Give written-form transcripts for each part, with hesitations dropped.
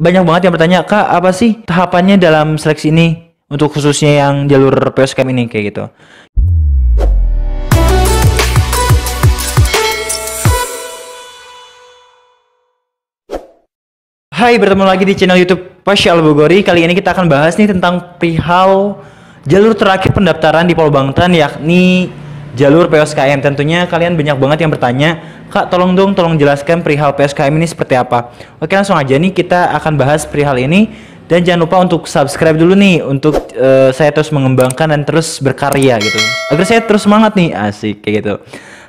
Banyak banget yang bertanya, Kak, apa sih tahapannya dalam seleksi ini untuk khususnya yang jalur POSCAM ini kayak gitu. Hai, bertemu lagi di channel YouTube Pasha Al-Bogori. Kali ini kita akan bahas nih tentang perihal jalur terakhir pendaftaran di Polbangtan, yakni jalur POSKM. Tentunya kalian banyak banget yang bertanya, Kak, tolong jelaskan perihal POSKM ini seperti apa. Oke, langsung aja nih kita akan bahas perihal ini. Dan jangan lupa untuk subscribe dulu nih untuk saya terus mengembangkan dan terus berkarya gitu. Agar saya terus semangat nih, asik kayak gitu.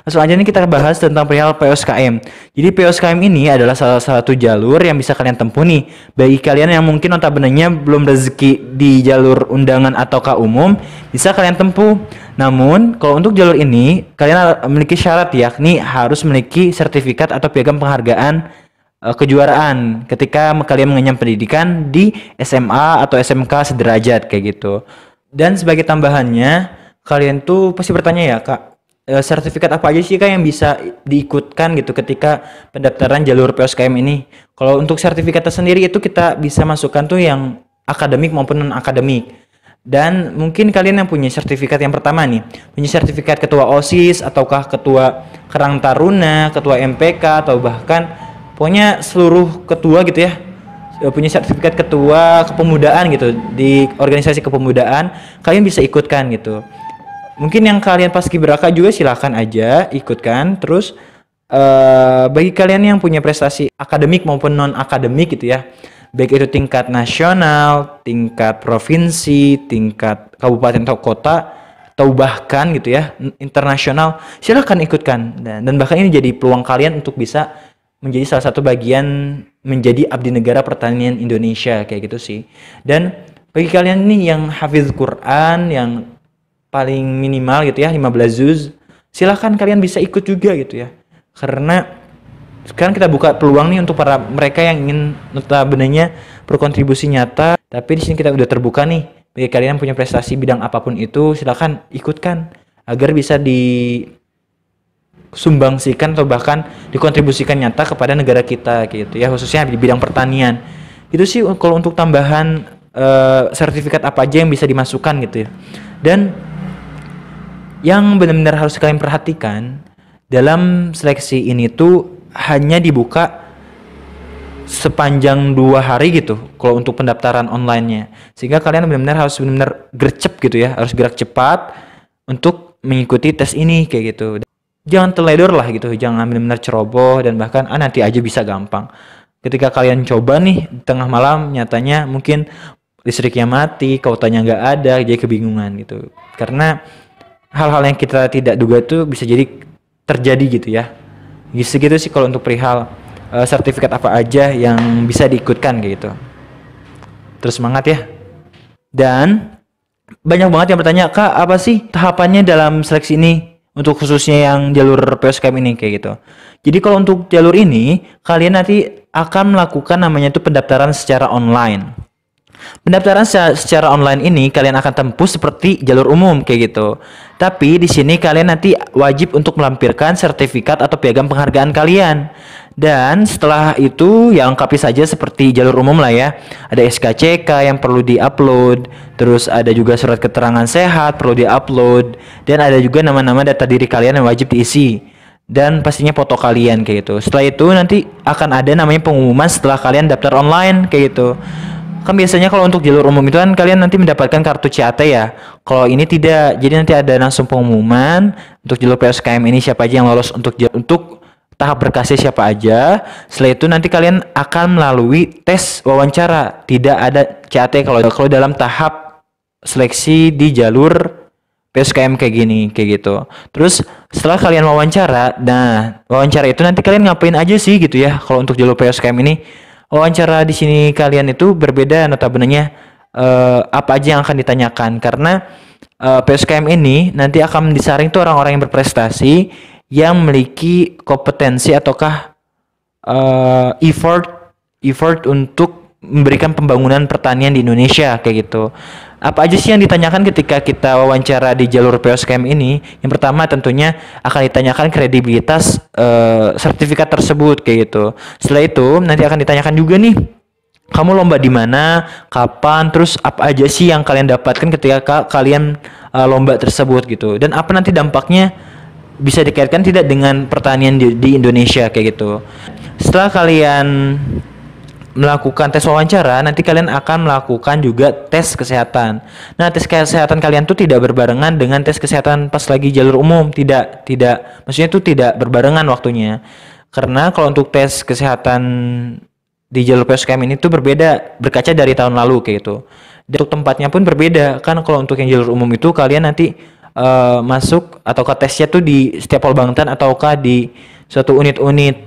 Langsung aja nih kita bahas tentang perihal POSKM. Jadi POSKM ini adalah salah satu jalur yang bisa kalian tempuh nih. Bagi kalian yang mungkin notabene-nya belum rezeki di jalur undangan ataukah umum, bisa kalian tempuh. Namun, kalau untuk jalur ini, kalian memiliki syarat, yakni harus memiliki sertifikat atau piagam penghargaan kejuaraan ketika kalian mengenyam pendidikan di SMA atau SMK sederajat kayak gitu. Dan sebagai tambahannya, kalian tuh pasti bertanya ya, Kak, sertifikat apa aja sih, Kak, yang bisa diikutkan gitu ketika pendaftaran jalur POSKM ini? Kalau untuk sertifikat sendiri itu kita bisa masukkan tuh yang akademik maupun non akademik. Dan mungkin kalian yang punya sertifikat yang pertama nih, punya sertifikat ketua OSIS ataukah ketua Karang Taruna, ketua MPK, atau bahkan pokoknya seluruh ketua gitu ya, punya sertifikat ketua kepemudaan gitu di organisasi kepemudaan, kalian bisa ikutkan gitu. Mungkin yang kalian paskibraka juga silakan aja ikutkan. Terus bagi kalian yang punya prestasi akademik maupun non akademik gitu ya, baik itu tingkat nasional, tingkat provinsi, tingkat kabupaten atau kota, atau bahkan gitu ya internasional, silakan ikutkan. Dan bahkan ini jadi peluang kalian untuk bisa menjadi salah satu bagian menjadi abdi negara pertanian Indonesia kayak gitu sih. Dan bagi kalian nih yang hafiz Quran, yang paling minimal gitu ya 15 juz, silahkan kalian bisa ikut juga gitu ya, karena sekarang kita buka peluang nih untuk para mereka yang ingin notabene-nya berkontribusi nyata. Tapi di sini kita udah terbuka nih bagi kalian yang punya prestasi bidang apapun itu, silahkan ikutkan agar bisa disumbangsikan atau bahkan dikontribusikan nyata kepada negara kita gitu ya, khususnya di bidang pertanian. Itu sih kalau untuk tambahan sertifikat apa aja yang bisa dimasukkan gitu ya. Dan yang benar-benar harus kalian perhatikan dalam seleksi ini tuh hanya dibuka sepanjang 2 hari gitu kalau untuk pendaftaran online-nya, sehingga kalian benar-benar harus benar-benar gercep gitu ya, harus gerak cepat untuk mengikuti tes ini kayak gitu. Jangan teledor lah gitu, jangan benar-benar ceroboh dan bahkan nanti aja bisa gampang. Ketika kalian coba nih di tengah malam, nyatanya mungkin listriknya mati, kuotanya nggak ada, jadi kebingungan gitu. Karena hal-hal yang kita tidak duga itu bisa jadi terjadi gitu ya. Gitu sih kalau untuk perihal sertifikat apa aja yang bisa diikutkan kayak gitu. Terus semangat ya. Dan banyak banget yang bertanya, Kak, apa sih tahapannya dalam seleksi ini untuk khususnya yang jalur POSKM ini kayak gitu. Jadi kalau untuk jalur ini, kalian nanti akan melakukan namanya itu pendaftaran secara online. Pendaftaran secara online ini kalian akan tempuh seperti jalur umum kayak gitu. Tapi di sini kalian nanti wajib untuk melampirkan sertifikat atau piagam penghargaan kalian. Dan setelah itu ya lengkapi saja seperti jalur umum lah ya. Ada SKCK yang perlu diupload, terus ada juga surat keterangan sehat perlu diupload, dan ada juga nama-nama data diri kalian yang wajib diisi. Dan pastinya foto kalian kayak gitu. Setelah itu nanti akan ada namanya pengumuman setelah kalian daftar online kayak gitu. Kan biasanya kalau untuk jalur umum itu kan kalian nanti mendapatkan kartu CAT ya. Kalau ini tidak, jadi nanti ada langsung pengumuman untuk jalur POSKM ini siapa aja yang lolos untuk tahap berkasnya siapa aja. Setelah itu nanti kalian akan melalui tes wawancara. Tidak ada CAT kalau dalam tahap seleksi di jalur POSKM kayak gini, kayak gitu. Terus setelah kalian wawancara, nah wawancara itu nanti kalian ngapain aja sih gitu ya. Kalau untuk jalur POSKM ini, wawancara di sini kalian itu berbeda notabene-nya apa aja yang akan ditanyakan, karena POSKM ini nanti akan disaring tuh orang-orang yang berprestasi yang memiliki kompetensi ataukah effort untuk memberikan pembangunan pertanian di Indonesia kayak gitu. Apa aja sih yang ditanyakan ketika kita wawancara di jalur POSKM ini? Yang pertama tentunya akan ditanyakan kredibilitas sertifikat tersebut kayak gitu. Setelah itu nanti akan ditanyakan juga nih kamu lomba di mana, kapan, terus apa aja sih yang kalian dapatkan ketika kalian lomba tersebut gitu. Dan apa nanti dampaknya bisa dikaitkan tidak dengan pertanian di Indonesia kayak gitu. Setelah kalian melakukan tes wawancara, nanti kalian akan melakukan juga tes kesehatan. Nah, tes kesehatan kalian tuh tidak berbarengan dengan tes kesehatan pas lagi jalur umum, maksudnya tuh tidak berbarengan waktunya. Karena kalau untuk tes kesehatan di jalur PSKM ini tuh berbeda, berkaca dari tahun lalu kayak gitu. Dan untuk tempatnya pun berbeda, kan kalau untuk yang jalur umum itu kalian nanti masuk ataukah tesnya tuh di setiap Polbangtan ataukah di suatu unit-unit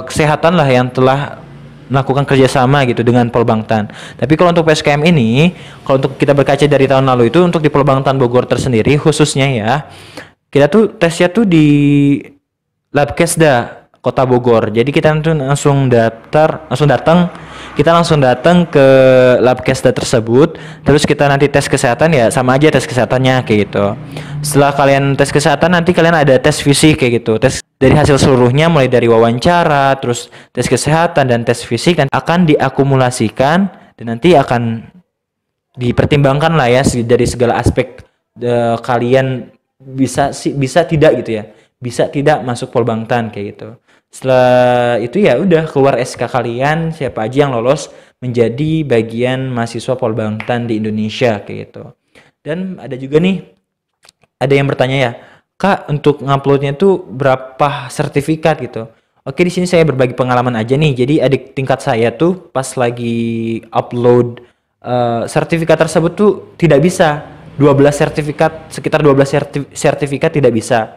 kesehatan lah yang telah melakukan kerjasama gitu dengan Polbangtan. Tapi kalau untuk PSKM ini, kalau untuk kita berkaca dari tahun lalu itu untuk di Polbangtan Bogor tersendiri khususnya ya, kita tuh tesnya tuh di Labkesda Kota Bogor. Jadi kita tuh kita langsung datang ke Labkesda tersebut, terus kita nanti tes kesehatan ya sama aja tes kesehatannya kayak gitu. Setelah kalian tes kesehatan nanti kalian ada tes fisik kayak gitu. Tes dari hasil seluruhnya mulai dari wawancara, terus tes kesehatan dan tes fisik dan akan diakumulasikan dan nanti akan dipertimbangkan lah ya dari segala aspek kalian bisa tidak gitu ya. Bisa tidak masuk Polbangtan kayak gitu. Setelah itu ya udah keluar SK kalian siapa aja yang lolos menjadi bagian mahasiswa Polbangtan di Indonesia kayak gitu. Dan ada juga nih ada yang bertanya ya, Kak, untuk nguploadnya tuh berapa sertifikat gitu? Oke, di sini saya berbagi pengalaman aja nih. Jadi adik tingkat saya tuh pas lagi upload sertifikat tersebut tuh tidak bisa 12 sertifikat, sekitar 12 sertifikat tidak bisa.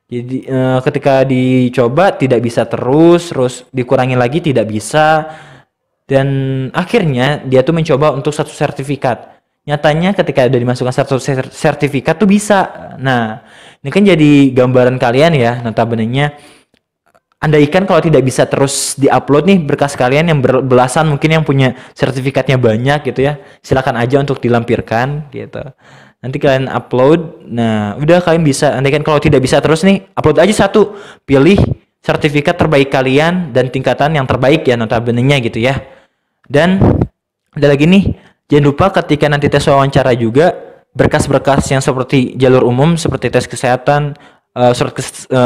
Jadi ketika dicoba tidak bisa terus dikurangi lagi tidak bisa dan akhirnya dia tuh mencoba untuk satu sertifikat. Nyatanya ketika udah dimasukkan satu sertifikat tuh bisa. Nah, ini kan jadi gambaran kalian ya, notabene-nya. Andaikan kalau tidak bisa terus diupload nih berkas kalian yang belasan mungkin yang punya sertifikatnya banyak gitu ya. Silakan aja untuk dilampirkan gitu. Nanti kalian upload. Nah, udah kalian bisa. Andaikan kalau tidak bisa terus nih, upload aja satu. Pilih sertifikat terbaik kalian dan tingkatan yang terbaik ya notabene-nya gitu ya. Dan ada lagi nih, jangan lupa ketika nanti tes wawancara juga berkas-berkas yang seperti jalur umum seperti tes kesehatan,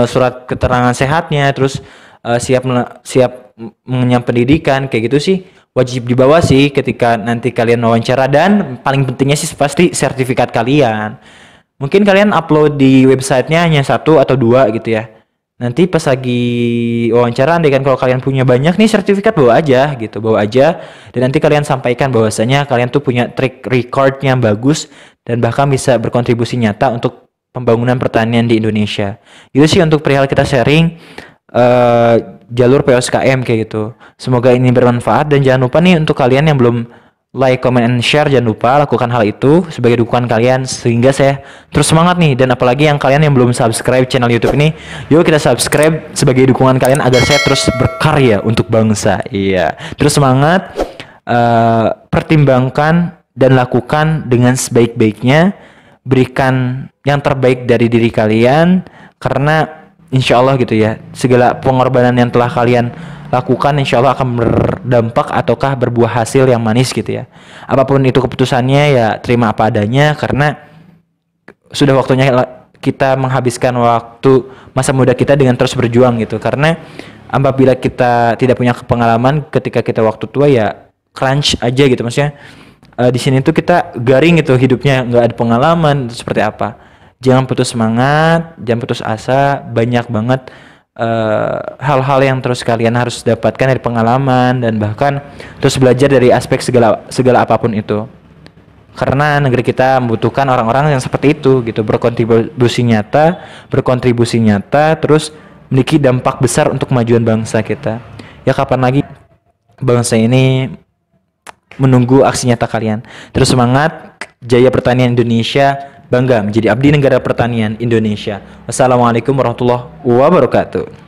surat keterangan sehatnya, terus siap mengenyam pendidikan kayak gitu sih wajib dibawa sih ketika nanti kalian wawancara dan paling pentingnya sih pasti sertifikat kalian. Mungkin kalian upload di websitenya hanya satu atau dua gitu ya. Nanti pas lagi wawancara andaikan kalau kalian punya banyak nih sertifikat bawa aja gitu, bawa aja dan nanti kalian sampaikan bahwasanya kalian tuh punya track recordnya bagus dan bahkan bisa berkontribusi nyata untuk pembangunan pertanian di Indonesia. Itu sih untuk perihal kita sharing jalur PSKM kayak gitu. Semoga ini bermanfaat dan jangan lupa nih untuk kalian yang belum like, comment, and share jangan lupa lakukan hal itu sebagai dukungan kalian sehingga saya terus semangat nih dan apalagi yang kalian yang belum subscribe channel YouTube ini, yuk kita subscribe sebagai dukungan kalian agar saya terus berkarya untuk bangsa. Iya, terus semangat, pertimbangkan dan lakukan dengan sebaik-baiknya, berikan yang terbaik dari diri kalian karena insya Allah gitu ya, segala pengorbanan yang telah kalian lakukan insya Allah akan berdampak ataukah berbuah hasil yang manis gitu ya. Apapun itu keputusannya ya terima apa adanya karena sudah waktunya kita menghabiskan waktu masa muda kita dengan terus berjuang gitu. Karena apabila kita tidak punya pengalaman ketika kita waktu tua ya crunch aja gitu, maksudnya di sini tuh kita garing gitu hidupnya, nggak ada pengalaman seperti apa. Jangan putus semangat, jangan putus asa, banyak banget hal-hal yang terus kalian harus dapatkan dari pengalaman dan bahkan terus belajar dari aspek segala apapun itu. Karena negeri kita membutuhkan orang-orang yang seperti itu gitu, berkontribusi nyata, terus memiliki dampak besar untuk kemajuan bangsa kita. Ya kapan lagi bangsa ini menunggu aksi nyata kalian. Terus semangat, jaya pertanian Indonesia, bangga menjadi abdi negara pertanian Indonesia. Wassalamualaikum warahmatullahi wabarakatuh.